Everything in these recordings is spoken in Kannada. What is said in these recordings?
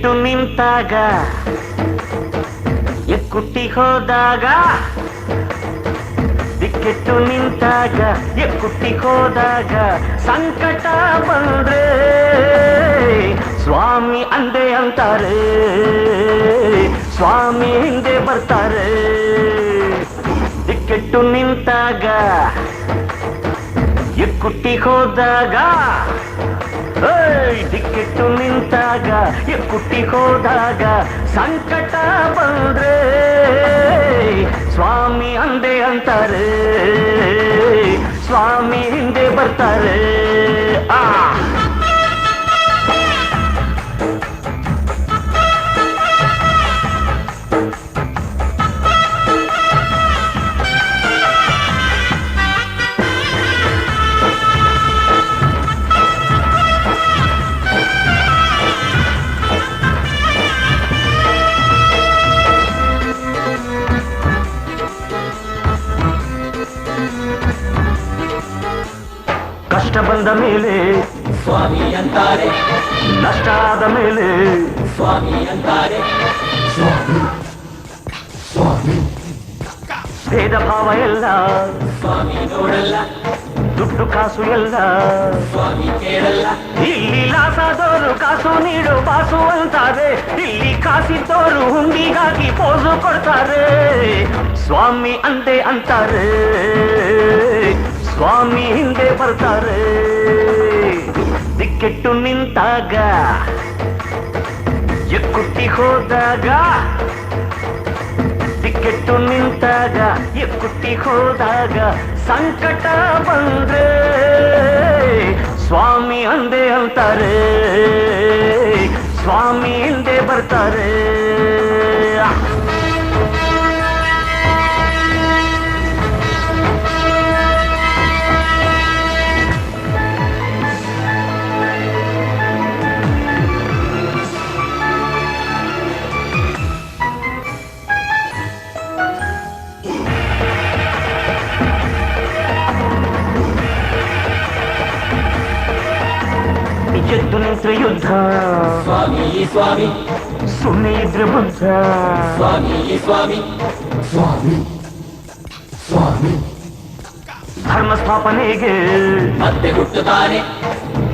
ದಿಕ್ಕೆಟ್ಟು ನಿಂತಾಗ ಎಕ್ಕುಟ್ಟಿ ಹೋದಾಗ ದಿಕ್ಕೆಟ್ಟು ನಿಂತಾಗ ಎಕ್ಕುಟ್ಟಿ ಹೋದಾಗ ಸಂಕಟ ಬಂದ್ರೆ ಸ್ವಾಮಿ ಅಂದೆ ಅಂತಾರೆ ಸ್ವಾಮಿ ಹಿಂದೆ ಬರ್ತಾರೆ ದಿಕ್ಕೆಟ್ಟು ನಿಂತಾಗ ಎಕ್ಕುಟ್ಟಿ ಹೋದಾಗ ದಿಕ್ಕೆಟ್ಟು ನಿಂತಾಗ ಎಕ್ಕುಟ್ಟಿ ಹೋದಾಗ ಸಂಕಟ ಬಂದ್ರೆ ಸ್ವಾಮಿ ಅಂದೆ ಅಂತಾರೆ ಸ್ವಾಮಿ ಹಿಂದೆ ಬರ್ತಾರೆ ಕಷ್ಟ ಬಂದ ಮೇಲೆ ಸ್ವಾಮಿ ಅಂತಾರೆ, ನಷ್ಟ ಆದ ಮೇಲೆ ಸ್ವಾಮಿ ಅಂತಾರೆ, ಭೇದ ಭಾವ ಎಲ್ಲ ಸ್ವಾಮಿ ನೋಡಲ್ಲ, ದುಡ್ಡು ಕಾಸು ಎಲ್ಲ ಸ್ವಾಮಿ ಕೇಳಲ್ಲ. ಇಲ್ಲಿ ಲಾಸಾದವರು ಕಾಸು ನೀಡು ಬಾಸು ಅಂತಾರೆ, ಇಲ್ಲಿ ಕಾಸಿದ್ದವರು ಹುಂಡಿಗಾಗಿ ಪೋಸು ಕೊಡ್ತಾರೆ. ಸ್ವಾಮಿ ಅಂದೆ ಅಂತಾರೆ, ಸ್ವಾಮಿ ಹಿಂದೆ ಬರ್ತಾರೆ. ದಿಕ್ಕೆಟ್ಟು ನಿಂತಾಗ ಎಕ್ಕುಟ್ಟಿ ಹೋದಾಗ ದಿಕ್ಕೆಟ್ಟು ನಿಂತಾಗ ಎಕ್ಕುಟ್ಟಿ ಹೋದಾಗ ಸಂಕಟ ಬಂದ್ರೆ ಸ್ವಾಮಿ ಅಂದೆ ಅಂತಾರೆ, ಸ್ವಾಮಿ ಹಿಂದೆ ಬರ್ತಾರೆ. ಎದ್ದು ನಿಂತ್ರೆ ಯುದ್ಧ, ಸ್ವಾಮಿ ಸ್ವಾಮಿ, ಸುಮ್ಮನೆ ಇದ್ರೆ ಬುದ್ಧ. ಸ್ವಾಮಿ ಸ್ವಾಮಿ, ಸ್ವಾಮಿ ಸ್ವಾಮಿ, ಧರ್ಮ ಸ್ಥಾಪನೆಗೆ ಮತ್ತೆ ಹುಟ್ಟುತ್ತಾನೆ,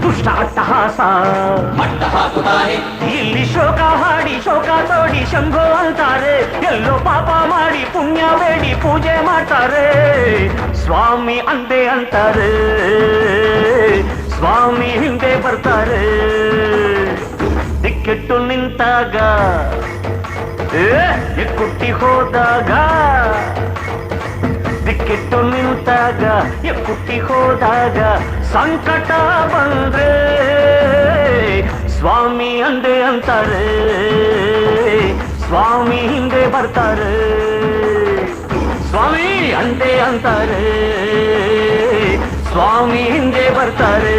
ದುಷ್ಟ ಅಟ್ಟಹಾಸ ಮಟ್ಟ ಹಾಕುತ್ತಾನೆ. ಇಲ್ಲಿ ಶೋಕ ಹಾಡಿ ಶೋಕ ತೋಡಿ ಶಂಭೋ ಅಂತಾರೆ, ಎಲ್ಲೋ ಪಾಪ ಮಾಡಿ ಪುಣ್ಯ ಬೇಡಿ ಪೂಜೆ ಮಾಡ್ತಾರೆ. ಸ್ವಾಮಿ ಅಂದೆ ಅಂತಾರೆ, ಸ್ವಾಮಿ ಹಿಂದೆ ಬರ್ತಾರೆ. ದಿಕ್ಕೆಟ್ಟು ನಿಂತಾಗ ಎಕ್ಕುಟ್ಟಿ ಹೋದಾಗ ದಿಕ್ಕೆಟ್ಟು ನಿಂತಾಗ ಎಕ್ಕುಟ್ಟಿ ಹೋದಾಗ ಸಂಕಟ ಬಂದ್ರೆ ಸ್ವಾಮಿ ಅಂದೆ ಅಂತಾರೆ, ಸ್ವಾಮಿ ಹಿಂದೆ ಬರ್ತಾರೆ. ಸ್ವಾಮಿ ಅಂದೆ ಅಂತಾರೆ, ಸ್ವಾಮಿ ಹಿಂದೆ ಬರ್ತಾರೆ.